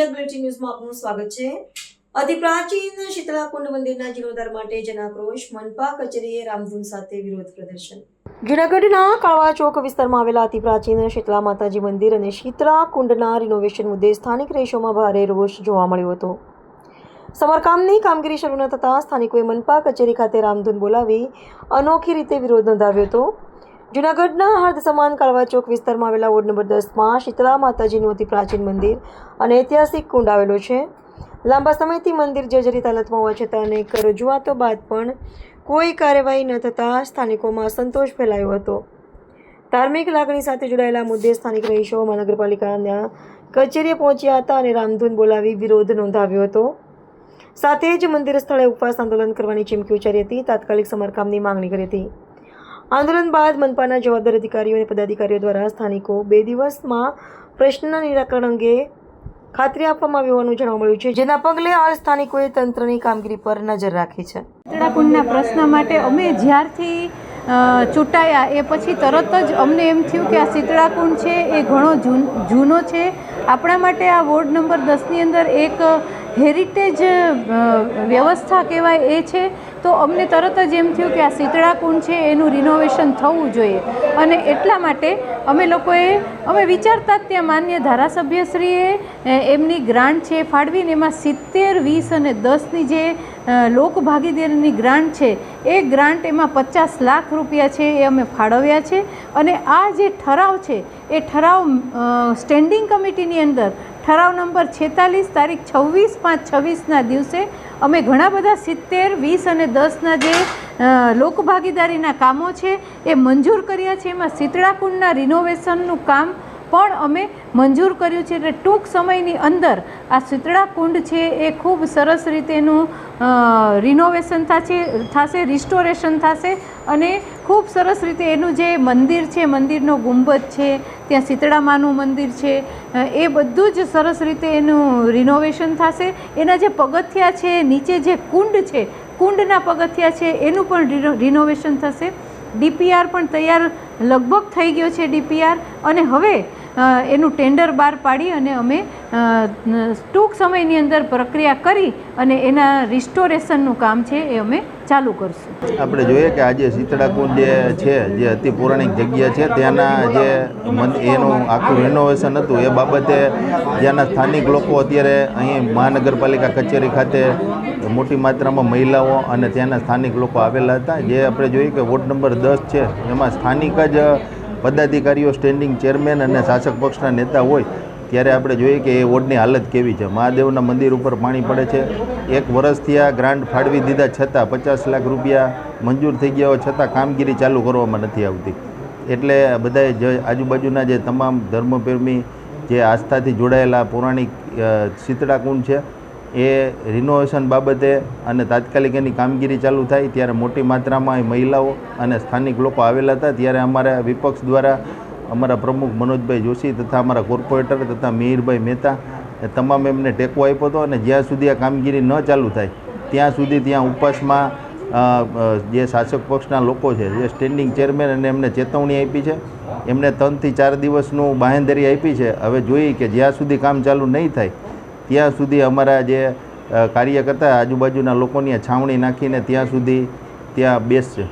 Gujarat bulletin ન્યૂઝમાં આપનું સ્વાગત છે। અતિ પ્રાચીન શીતળાકુંડ મંદિરના જીર્ણોદ્ધાર માટે જનાક્રોશ, મનપા કચેરીએ રામધૂન સાથે વિરોધ પ્રદર્શન। જૂનાગઢના કાળવા ચોક વિસ્તારમાં આવેલા અતિ પ્રાચીન શીતળા માતાજી મંદિર અને શીતળાકુંડના રિનોવેશન મુદ્દે સ્થાનિક રહીશોમાં ભારે રોષ જોવા મળ્યો હતો। સમારકામની કામગીરી શરૂ ન થતાં સ્થાનિકોએ મનપા કચેરી ખાતે રામધૂન બોલાવી અનોખી રીતે વિરોધ નોંધાવ્યો હતો। જૂનાગઢના હળદ સમાન કાળવા ચોક વિસ્તારમાં આવેલા વોર્ડ નંબર 10માં શીતળા માતાજીનું અતિ પ્રાચીન મંદિર અને ઐતિહાસિક કુંડ આવેલો છે। લાંબા સમયથી મંદિર જર્જરિત હાલતમાં હોવા છતાં અનેક રજૂઆતો બાદ પણ કોઈ કાર્યવાહી ન થતાં સ્થાનિકોમાં અસંતોષ ફેલાયો હતો। ધાર્મિક લાગણી સાથે જોડાયેલા મુદ્દે સ્થાનિક રહીશો મહાનગરપાલિકાના કચેરીએ પહોંચ્યા હતા અને રામધૂન બોલાવી વિરોધ નોંધાવ્યો હતો। સાથે જ મંદિર સ્થળે ઉપવાસ આંદોલન કરવાની ચીમકી ઉચ્ચારી હતી। તાત્કાલિક સમારકામની માંગણી કરી હતી। આંદોલન બાદ મનપાના જવાબદાર અધિકારીઓ અને પદાધિકારીઓ દ્વારા સ્થાનિકો 2 દિવસમાં પ્રશ્નના નિરાકરણ અંગે ખાતરી આપવામાં આવી હોવાનું જાણવા મળ્યું છે, જેના પગલે હાલ સ્થાનિકોએ તંત્રની કામગીરી પર નજર રાખી છે। શીતળાકુંડના પ્રશ્ન માટે અમે જ્યારથી ચૂંટાયા એ પછી તરત જ અમને એમ થયું કે આ શીતળાકુંડ છે એ ઘણો જૂનો છે। આપણા માટે આ વોર્ડ નંબર 10ની અંદર એક હેરિટેજ વ્યવસ્થા કહેવાય એ છે। તો અમને તરત જ એમ થયું કે આ શીતળાકુંડ છે એનું રિનોવેશન થવું જોઈએ અને એટલા માટે અમે વિચારતા જ ત્યાં માન્ય ધારાસભ્યશ્રીએ એમની ગ્રાન્ટ છે ફાળવીને એમાં 70, 20 અને 10ની જે લોક ભાગીદારીની ગ્રાન્ટ છે એ ગ્રાન્ટ એમાં 50 લાખ રૂપિયા છે એ અમે ફાળવ્યા છે। અને આ જે ઠરાવ છે એ ઠરાવ સ્ટેન્ડિંગ કમિટીની અંદર ઠરાવ નંબર 46 તારીખ 26/5/26ના દિવસે અમે ઘણા બધા 70, 20 અને 10ના જે લોકભાગીદારીના કામો છે એ મંજૂર કર્યા છે। એમાં શીતળાકુંડના રિનોવેશનનું કામ પણ અમે મંજૂર કર્યું છે। એટલે ટૂંક સમયની અંદર આ શીતળાકુંડ છે એ ખૂબ સરસ રીતે એનું રિનોવેશન થશે, રિસ્ટોરેશન થશે અને ખૂબ સરસ રીતે એનું જે મંદિર છે, મંદિરનો ગુંબજ છે, ત્યાં શીતળામાનું મંદિર છે, એ બધું જ સરસ રીતે એનું રિનોવેશન થશે। એના જે પગથિયા છે, નીચે જે કુંડ છે, કુંડના પગથિયા છે એનું પણ રિનોવેશન થશે। ડીપીઆર પણ તૈયાર લગભગ થઈ ગયો છે ડીપીઆર, અને હવે એનું ટેન્ડર બહાર પાડી અને અમે ટૂંક સમયની અંદર પ્રક્રિયા કરી અને એના રિસ્ટોરેશનનું કામ છે એ અમે ચાલુ કરશું। આપણે જોઈએ કે આજે શીતળાકુંડ જે છે, જે અતિ પૌરાણિક જગ્યા છે, ત્યાંના જે એનું આખું રિનોવેશન હતું એ બાબતે ત્યાંના સ્થાનિક લોકો અત્યારે અહીં મહાનગરપાલિકા કચેરી ખાતે મોટી માત્રામાં મહિલાઓ અને ત્યાંના સ્થાનિક લોકો આવેલા હતા। જે આપણે જોઈએ કે વોર્ડ નંબર 10 છે એમાં સ્થાનિક જ પદાધિકારીઓ, સ્ટેન્ડિંગ ચેરમેન અને શાસક પક્ષના નેતા હોય ત્યારે આપણે જોઈએ કે એ વોર્ડની હાલત કેવી છે। મહાદેવના મંદિર ઉપર પાણી પડે છે। 1 વર્ષથી આ ગ્રાન્ટ ફાળવી દીધા છતાં 50 લાખ રૂપિયા મંજૂર થઈ ગયા હોય છતાં કામગીરી ચાલુ કરવામાં નથી આવતી। એટલે બધાએ જે આજુબાજુના જે તમામ ધર્મપ્રેમી જે આસ્થાથી જોડાયેલા પૌરાણિક શીતળાકુંડ છે એ રિનોવેશન બાબતે અને તાત્કાલિક એની કામગીરી ચાલુ થાય ત્યારે મોટી માત્રામાં મહિલાઓ અને સ્થાનિક લોકો આવેલા હતા। ત્યારે અમારા વિપક્ષ દ્વારા અમારા પ્રમુખ મનોજભાઈ જોશી તથા અમારા કોર્પોરેટર તથા મિહિરભાઈ મહેતા તમામ એમને ટેકો આપ્યો હતો અને જ્યાં સુધી આ કામગીરી ન ચાલુ થાય ત્યાં સુધી ત્યાં ઉપવાસમાં જે શાસક પક્ષના લોકો છે, જે સ્ટેન્ડિંગ ચેરમેન, અને એમને ચેતવણી આપી છે, એમને 3 થી 4 દિવસનું બાંહેધરી આપી છે। હવે જોઈએ કે જ્યાં સુધી કામ ચાલુ નહીં થાય ત્યાં સુધી અમારા જે કાર્યકર્તા આજુબાજુના લોકોની છાવણી નાખીને ત્યાં સુધી ત્યાં બેસશે।